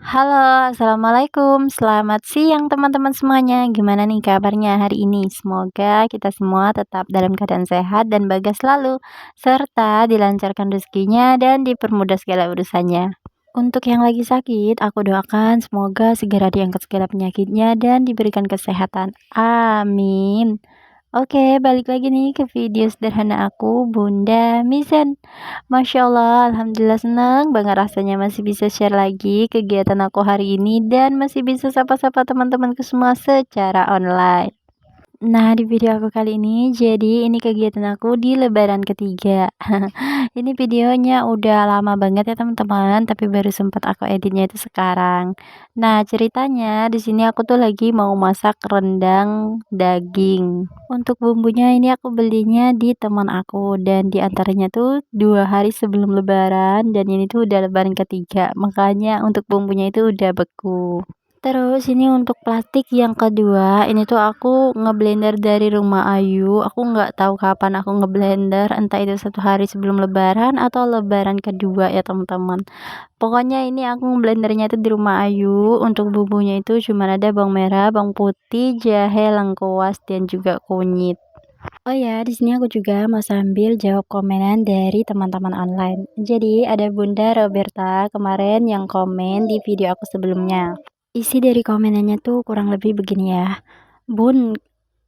Halo, assalamualaikum. Selamat siang teman-teman semuanya. Gimana nih kabarnya hari ini? Semoga kita semua tetap dalam keadaan sehat dan bahagia selalu, serta dilancarkan rezekinya dan dipermudah segala urusannya. Untuk yang lagi sakit, aku doakan semoga segera diangkat segala penyakitnya dan diberikan kesehatan. Amin. Oke, balik lagi nih ke video sederhana aku, Bunda Misen. Masya Allah, alhamdulillah senang banget rasanya masih bisa share lagi kegiatan aku hari ini dan masih bisa sapa-sapa teman-temanku semua secara online. Nah, di video aku kali ini, jadi ini kegiatan aku di lebaran ketiga. Ini videonya udah lama banget ya teman-teman, tapi baru sempat aku editnya itu sekarang. Nah, ceritanya di sini aku tuh lagi mau masak rendang daging. Untuk bumbunya ini aku belinya di teman aku dan di antaranya tuh 2 hari sebelum lebaran dan ini tuh udah lebaran ketiga, makanya untuk bumbunya itu udah beku. Terus ini untuk plastik yang kedua, ini tuh aku ngeblender dari Rumah Ayu. Aku nggak tahu kapan aku ngeblender, entah itu 1 hari sebelum lebaran atau lebaran kedua ya teman-teman. Pokoknya ini aku ngeblendernya itu di Rumah Ayu. Untuk bumbunya itu cuma ada bawang merah, bawang putih, jahe, lengkuas, dan juga kunyit. Oh ya, di sini aku juga mau sambil jawab komenan dari teman-teman online. Jadi ada Bunda Roberta kemarin yang komen di video aku sebelumnya. Isi dari komenannya tuh kurang lebih begini ya. Bun,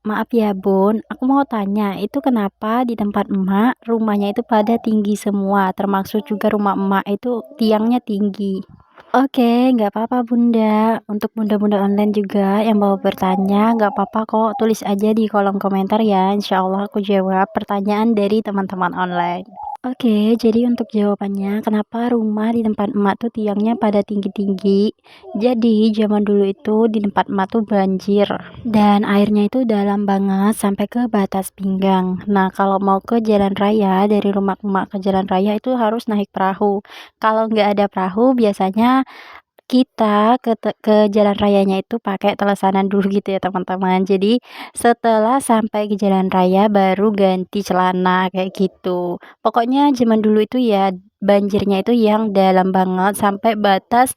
maaf ya Bun, aku mau tanya, itu kenapa di tempat emak rumahnya itu pada tinggi semua, termasuk juga rumah emak itu tiangnya tinggi. Oke, nggak apa-apa Bunda. Untuk bunda-bunda online juga yang mau bertanya, nggak apa-apa kok, tulis aja di kolom komentar ya. Insya Allah aku jawab pertanyaan dari teman-teman online. Oke, jadi untuk jawabannya, kenapa rumah di tempat emak tuh tiangnya pada tinggi-tinggi? Jadi, zaman dulu itu di tempat emak tuh banjir dan airnya itu dalam banget sampai ke batas pinggang. Nah, kalau mau ke jalan raya dari rumah emak ke jalan raya itu harus naik perahu. Kalau nggak ada perahu, biasanya kita ke jalan rayanya itu pakai telesanan dulu gitu ya teman-teman. Jadi setelah sampai ke jalan raya baru ganti celana kayak gitu. Pokoknya zaman dulu itu ya banjirnya itu yang dalam banget sampai batas,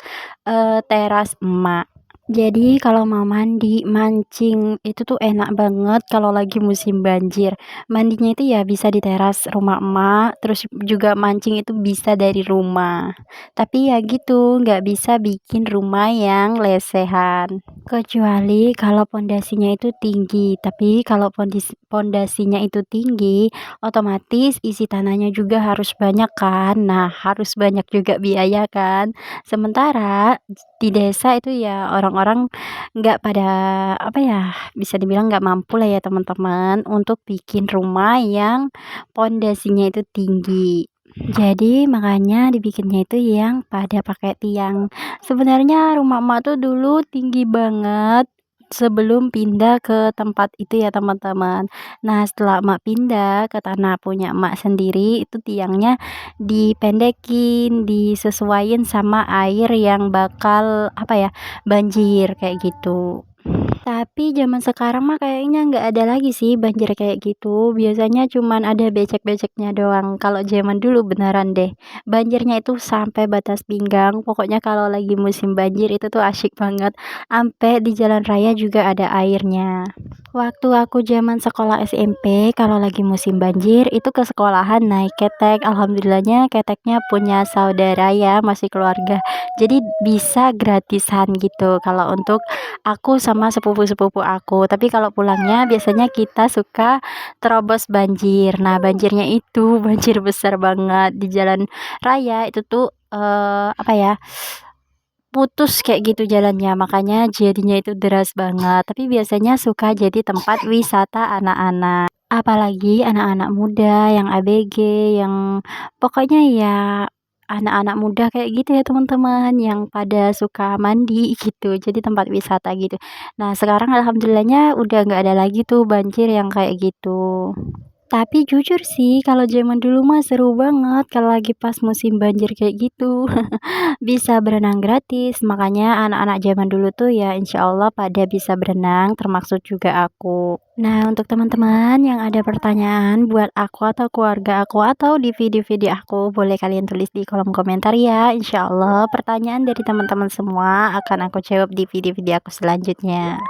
teras emak. Jadi kalau mau mandi, mancing itu tuh enak banget kalau lagi musim banjir. Mandinya itu ya bisa di teras rumah emak, terus juga mancing itu bisa dari rumah. Tapi ya gitu, nggak bisa bikin rumah yang lesehan. Kecuali kalau pondasinya itu tinggi. Tapi kalau pondasinya itu tinggi, otomatis isi tanahnya juga harus banyak kan. Nah, harus banyak juga biaya kan. Sementara di desa itu ya orang-orang nggak pada apa ya, bisa dibilang nggak mampu lah ya teman-teman untuk bikin rumah yang pondasinya itu tinggi. Jadi makanya dibikinnya itu yang pada pakai tiang. Sebenarnya rumah emak tuh dulu tinggi banget sebelum pindah ke tempat itu ya teman-teman. Nah setelah emak pindah ke tanah punya emak sendiri itu tiangnya dipendekin, disesuaiin sama air yang bakal apa ya banjir kayak gitu. Tapi zaman sekarang mah kayaknya nggak ada lagi sih banjir kayak gitu. Biasanya cuman ada becek-beceknya doang. Kalau zaman dulu beneran deh. Banjirnya itu sampai batas pinggang. Pokoknya kalau lagi musim banjir itu tuh asyik banget. Ampe di jalan raya juga ada airnya. Waktu aku zaman sekolah SMP, kalau lagi musim banjir itu ke sekolahan naik ketek. Alhamdulillahnya keteknya punya saudara ya, masih keluarga. Jadi bisa gratisan gitu kalau untuk aku sama sepupu-sepupu aku. Tapi kalau pulangnya biasanya kita suka terobos banjir. Nah, banjirnya itu banjir besar banget di jalan raya itu tuh apa ya? Putus kayak gitu jalannya, makanya jadinya itu deras banget. Tapi biasanya suka jadi tempat wisata anak-anak. Apalagi anak-anak muda yang ABG, yang pokoknya ya anak-anak muda kayak gitu ya teman-teman, yang pada suka mandi gitu, jadi tempat wisata gitu. Nah sekarang alhamdulillahnya udah nggak ada lagi tuh banjir yang kayak gitu. Tapi jujur sih kalau zaman dulu mah seru banget kalau lagi pas musim banjir kayak gitu. Bisa berenang gratis, makanya anak-anak zaman dulu tuh ya insya Allah pada bisa berenang, termasuk juga aku. Nah, untuk teman-teman yang ada pertanyaan buat aku atau keluarga aku atau di video-video aku, boleh kalian tulis di kolom komentar ya. Insya Allah pertanyaan dari teman-teman semua akan aku jawab di video-video aku selanjutnya.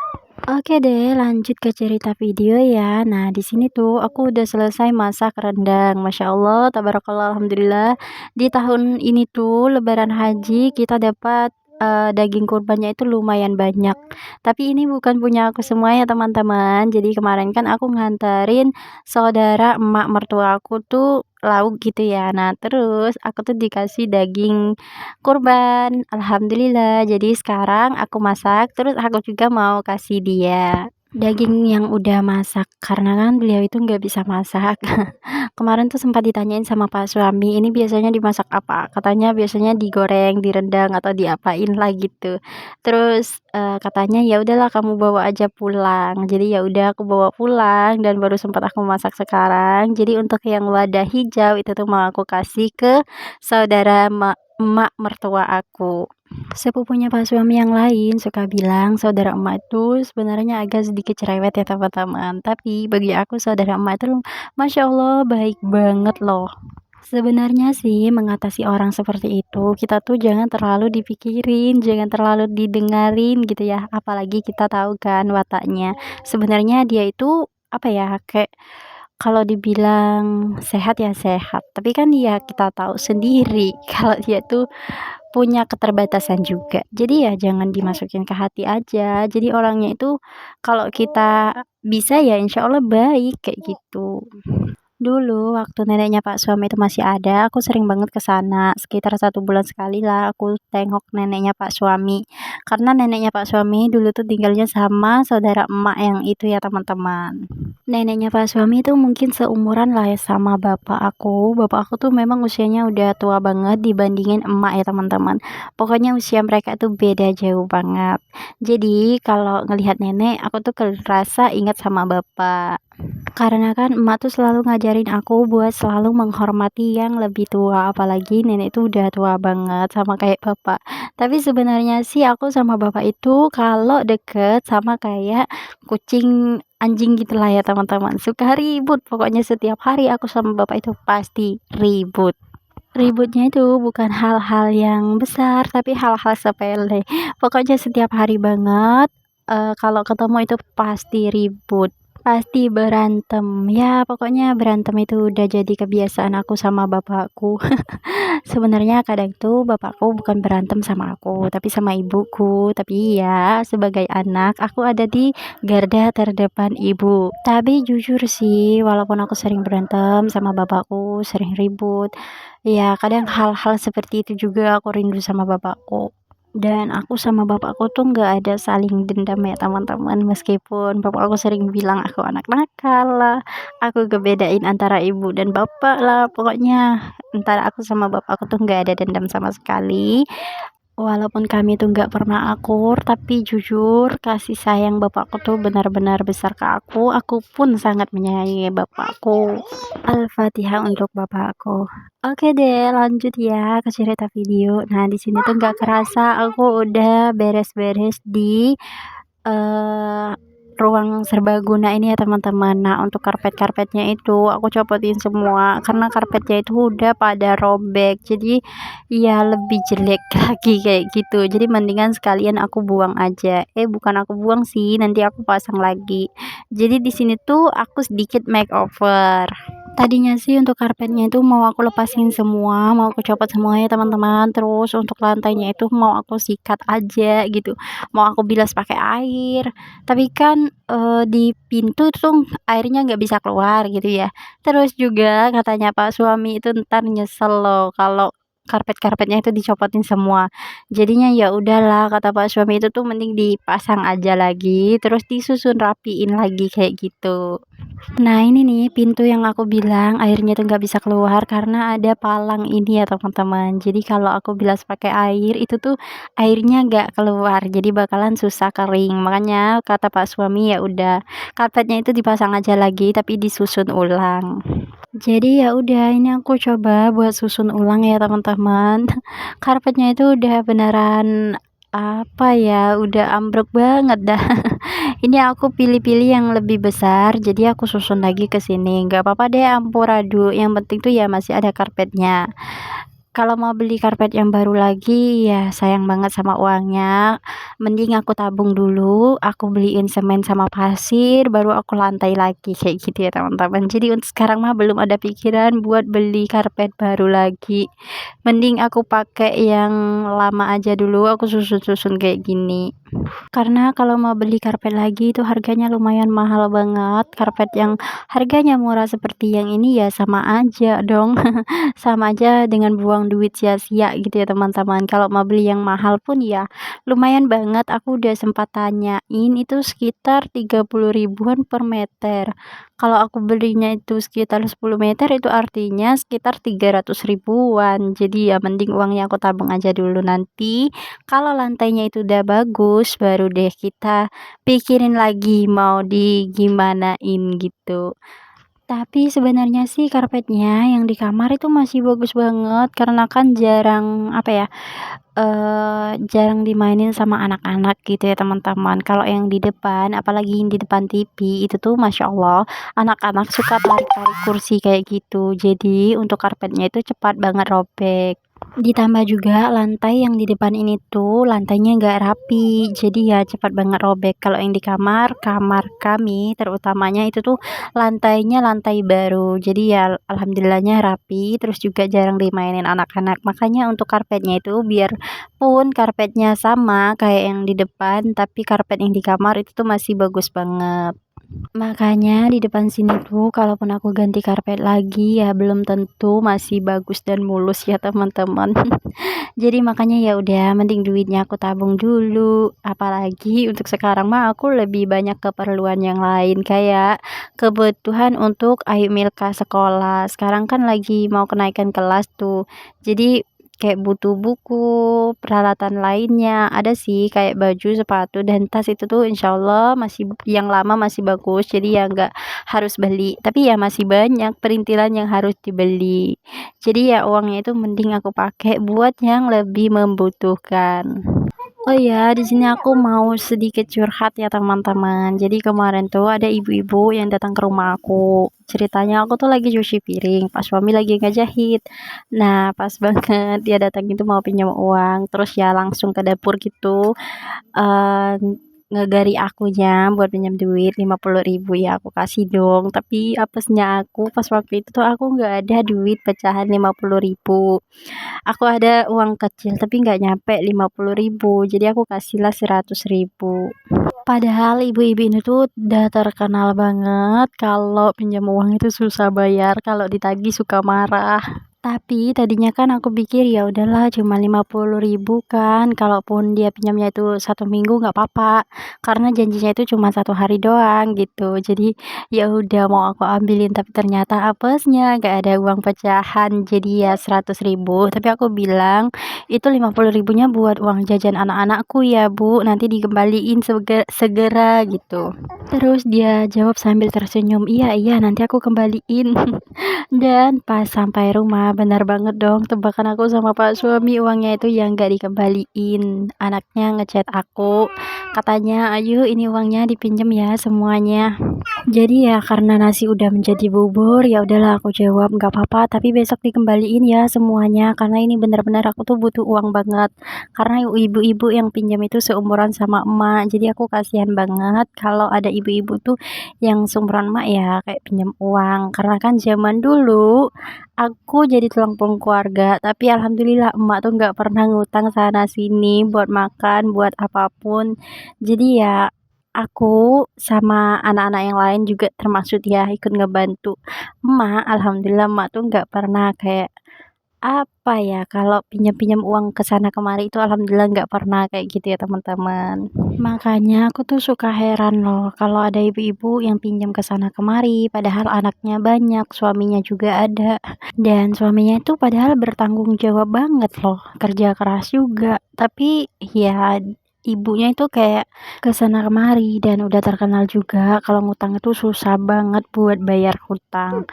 Oke deh, lanjut ke cerita video ya. Nah, di sini tuh aku udah selesai masak rendang. Masya Allah, tabarakallah, alhamdulillah. Di tahun ini tuh Lebaran Haji kita dapat daging kurbannya itu lumayan banyak. Tapi ini bukan punya aku semua ya teman-teman. Jadi kemarin kan aku nganterin saudara emak mertua aku tuh lauk gitu ya. Nah, terus aku tuh dikasih daging kurban, alhamdulillah. Jadi sekarang aku masak, terus aku juga mau kasih dia daging yang udah masak, karena kan beliau itu nggak bisa masak. Kemarin tuh sempat ditanyain sama pak suami, "Ini biasanya dimasak apa?" Katanya biasanya digoreng, direndang, atau diapain lah gitu. Terus, katanya, "Ya udahlah kamu bawa aja pulang." Jadi ya udah aku bawa pulang dan baru sempat aku masak sekarang. Jadi untuk yang wadah hijau itu tuh mau aku kasih ke saudara emak mertua aku. Sepupunya pak suami yang lain suka bilang saudara emak itu sebenarnya agak sedikit cerewet ya teman-teman, tapi bagi aku saudara emak itu Masya Allah baik banget loh. Sebenarnya sih mengatasi orang seperti itu kita tuh jangan terlalu dipikirin, jangan terlalu didengarin gitu ya, apalagi kita tahu kan wataknya. Sebenarnya dia itu apa ya, kayak kalau dibilang sehat ya sehat, tapi kan ya kita tahu sendiri kalau dia tuh punya keterbatasan juga. Jadi ya jangan dimasukin ke hati aja. Jadi orangnya itu kalau kita bisa ya insya Allah baik kayak gitu. Dulu waktu neneknya pak suami itu masih ada, aku sering banget ke sana, sekitar 1 bulan sekali lah aku tengok neneknya pak suami. Karena neneknya pak suami dulu tuh tinggalnya sama saudara emak yang itu ya teman-teman. Neneknya pak suami itu mungkin seumuran lah ya sama bapak aku. Bapak aku tuh memang usianya udah tua banget dibandingin emak ya teman-teman. Pokoknya usia mereka tuh beda jauh banget. Jadi kalau ngelihat nenek, aku tuh kerasa ingat sama bapak. Karena kan emak tuh selalu ngajarin aku buat selalu menghormati yang lebih tua, apalagi nenek tuh udah tua banget sama kayak bapak. Tapi sebenarnya sih aku sama bapak itu kalau deket sama kayak kucing, anjing gitulah ya teman-teman. Suka ribut, pokoknya setiap hari aku sama bapak itu pasti ribut. Ributnya itu bukan hal-hal yang besar, tapi hal-hal sepele. Pokoknya setiap hari banget, kalau ketemu itu pasti ribut. Pasti berantem, ya pokoknya berantem itu udah jadi kebiasaan aku sama bapakku. Sebenarnya kadang tuh bapakku bukan berantem sama aku, tapi sama ibuku. Tapi ya sebagai anak aku ada di garda terdepan ibu. Tapi jujur sih, walaupun aku sering berantem sama bapakku, sering ribut, ya kadang hal-hal seperti itu juga aku rindu sama bapakku. Dan aku sama bapakku tuh nggak ada saling dendam ya teman-teman, meskipun bapak aku sering bilang aku anak nakal lah, aku ngebedain antara ibu dan bapak lah, pokoknya antara aku sama bapak aku tuh nggak ada dendam sama sekali. Walaupun kami tuh nggak pernah akur, tapi jujur kasih sayang bapakku tuh benar-benar besar ke aku pun sangat menyayangi bapakku. Al-Fatihah untuk bapakku. Oke deh, lanjut ya ke cerita video. Nah, di sini tuh nggak kerasa aku udah beres-beres di eh ruang serbaguna ini ya teman-teman. Nah, untuk karpet-karpetnya itu aku copotin semua karena karpetnya itu udah pada robek. Jadi ya lebih jelek lagi kayak gitu. Jadi mendingan sekalian aku buang aja. Bukan aku buang sih, nanti aku pasang lagi. Jadi di sini tuh aku sedikit makeover. Tadinya sih untuk karpetnya itu mau aku lepasin semua, mau aku copot semuanya teman-teman. Terus untuk lantainya itu mau aku sikat aja gitu. Mau aku bilas pakai air. Tapi kan di pintu tuh airnya nggak bisa keluar gitu ya. Terus juga katanya pak suami itu ntar nyesel loh kalau karpet-karpetnya itu dicopotin semua. Jadinya ya udahlah kata pak suami itu tuh mending dipasang aja lagi, terus disusun rapiin lagi kayak gitu. Nah ini nih pintu yang aku bilang airnya tuh nggak bisa keluar karena ada palang ini ya teman-teman. Jadi kalau aku bilas pakai air itu tuh airnya nggak keluar, jadi bakalan susah kering. Makanya kata pak suami ya udah karpetnya itu dipasang aja lagi tapi disusun ulang. Jadi ya udah ini aku coba buat susun ulang ya teman-teman. Karpetnya itu udah beneran apa ya, udah ambruk banget dah. Ini aku pilih-pilih yang lebih besar, jadi aku susun lagi ke sini. Nggak apa-apa deh amburadul, yang penting tuh ya masih ada karpetnya. Kalau mau beli karpet yang baru lagi, ya sayang banget sama uangnya. Mending aku tabung dulu, aku beliin semen sama pasir, baru aku lantai lagi kayak gitu ya teman-teman. Jadi untuk sekarang mah belum ada pikiran buat beli karpet baru lagi. Mending aku pakai yang lama aja dulu, aku susun-susun kayak gini. Karena kalau mau beli karpet lagi itu harganya lumayan mahal banget. Karpet yang harganya murah seperti yang ini ya sama aja dong. Sama aja dengan buang duit sia-sia gitu ya teman-teman. Kalau mau beli yang mahal pun ya lumayan banget. Aku udah sempat tanyain itu sekitar 30 ribuan per meter. Kalau aku belinya itu sekitar 10 meter itu artinya sekitar 300 ribuan. Jadi ya mending uangnya aku tabung aja dulu, nanti kalau lantainya itu udah bagus baru deh kita pikirin lagi mau digimanain gitu. Tapi sebenarnya sih karpetnya yang di kamar itu masih bagus banget karena kan jarang, apa ya, jarang dimainin sama anak-anak gitu ya teman-teman. Kalau yang di depan, apalagi yang di depan TV itu tuh masya Allah anak-anak suka tarik-tarik kursi kayak gitu. Jadi untuk karpetnya itu cepat banget robek. Ditambah juga lantai yang di depan ini tuh lantainya nggak rapi, jadi ya cepat banget robek. Kalau yang di kamar, kamar kami terutamanya itu tuh lantainya lantai baru, jadi ya alhamdulillahnya rapi, terus juga jarang dimainin anak-anak. Makanya untuk karpetnya itu biar pun karpetnya sama kayak yang di depan, tapi karpet yang di kamar itu tuh masih bagus banget. Makanya di depan sini tuh kalaupun aku ganti karpet lagi ya belum tentu masih bagus dan mulus ya teman-teman. Jadi makanya ya udah mending duitnya aku tabung dulu. Apalagi untuk sekarang mah aku lebih banyak keperluan yang lain kayak kebutuhan untuk Ayu Milka sekolah. Sekarang kan lagi mau kenaikan kelas tuh. Jadi kayak butuh buku, peralatan lainnya, ada sih kayak baju, sepatu, dan tas itu tuh insya Allah masih yang lama masih bagus, jadi ya nggak harus beli. Tapi ya masih banyak perintilan yang harus dibeli. Jadi ya uangnya itu mending aku pakai buat yang lebih membutuhkan. Oh ya, di sini aku mau sedikit curhat ya teman-teman. Jadi kemarin tuh ada ibu-ibu yang datang ke rumah aku. Ceritanya aku tuh lagi cuci piring, pas suami lagi ngejahit. Nah, pas banget dia datang itu mau pinjam uang, terus ya langsung ke dapur gitu eee, ngegari akunya buat pinjam duit 50 ribu, ya aku kasih dong. Tapi apesnya aku pas waktu itu tuh aku nggak ada duit pecahan 50 ribu. Aku ada uang kecil tapi nggak nyampe 50 ribu, jadi aku kasihlah 100 ribu. Padahal ibu-ibu ini tuh udah terkenal banget kalau pinjam uang itu susah bayar, kalau ditagih suka marah. Tapi tadinya kan aku pikir ya udahlah cuma 50 ribu kan, kalaupun dia pinjamnya itu 1 minggu nggak apa-apa, karena janjinya itu cuma 1 hari doang gitu. Jadi ya udah mau aku ambilin, tapi ternyata apesnya nggak ada uang pecahan, jadi ya 100 ribu. Tapi aku bilang itu 50 ribunya buat uang jajan anak-anakku ya Bu, nanti dikembaliin segera gitu. Terus dia jawab sambil tersenyum, iya iya nanti aku kembaliin. Dan pas sampai rumah, benar banget dong tebakan aku sama pak suami, uangnya itu yang nggak dikembaliin. Anaknya ngechat aku, katanya, "Ayu ini uangnya dipinjam ya semuanya." Jadi ya karena nasi udah menjadi bubur, ya udahlah aku jawab, "Nggak apa-apa, tapi besok dikembaliin ya semuanya, karena ini benar-benar aku tuh butuh uang banget." Karena ibu-ibu yang pinjam itu seumuran sama emak, jadi aku kasihan banget kalau ada ibu-ibu tuh yang seumuran emak ya kayak pinjam uang. Karena kan zaman dulu aku jadi tulang punggung keluarga, tapi alhamdulillah emak tuh nggak pernah ngutang sana sini buat makan, buat apapun. Jadi ya aku sama anak-anak yang lain juga termasuk ya ikut ngebantu emak. Alhamdulillah emak tuh nggak pernah kayak Apa ya, kalau pinjam-pinjam uang ke sana kemari itu alhamdulillah nggak pernah kayak gitu ya teman-teman. Makanya aku tuh suka heran loh kalau ada ibu-ibu yang pinjam ke sana kemari, padahal anaknya banyak, suaminya juga ada. Dan suaminya itu padahal bertanggung jawab banget loh, kerja keras juga. Tapi ya ibunya itu kayak ke sana kemari dan udah terkenal juga kalau ngutang itu susah banget buat bayar hutang.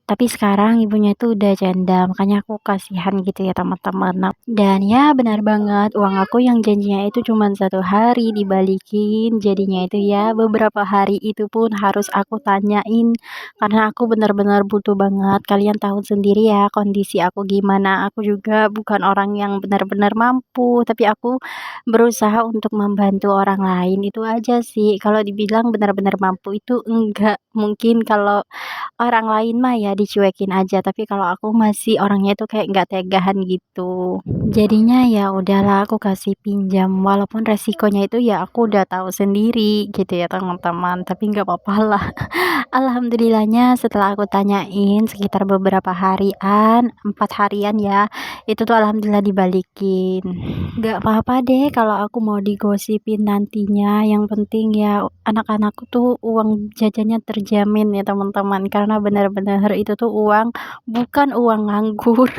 Tapi sekarang ibunya itu udah janda, makanya aku kasihan gitu ya teman-teman. Dan ya benar banget, uang aku yang janjinya itu cuman 1 hari dibalikin, jadinya itu ya beberapa hari itu pun harus aku tanyain, karena aku benar-benar butuh banget. Kalian tahu sendiri ya kondisi aku gimana, aku juga bukan orang yang benar-benar mampu, tapi aku berusaha untuk membantu orang lain, itu aja sih. Kalau dibilang benar-benar mampu itu enggak, mungkin kalau orang lain mah ya dicuekin aja, tapi kalau aku masih orangnya itu kayak nggak tegahan gitu. Jadinya ya udahlah aku kasih pinjam, walaupun resikonya itu ya aku udah tahu sendiri gitu ya teman-teman, tapi nggak apa-apalah. Alhamdulillahnya setelah aku tanyain sekitar beberapa harian, 4 harian ya, itu tuh alhamdulillah dibalikin. Nggak apa-apa deh kalau aku mau digosipin nantinya, yang penting ya anak-anakku tuh uang jajannya terjamin ya teman-teman, karena benar-benar itu tuh uang bukan uang nganggur,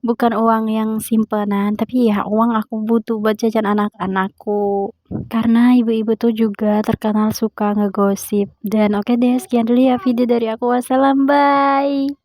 bukan uang yang simpenan, tapi ya uang aku butuh buat jajan anak-anakku. Karena ibu-ibu tuh juga terkenal suka ngegosip. Dan oke deh, sekian dulu ya video dari aku. Wassalam, bye.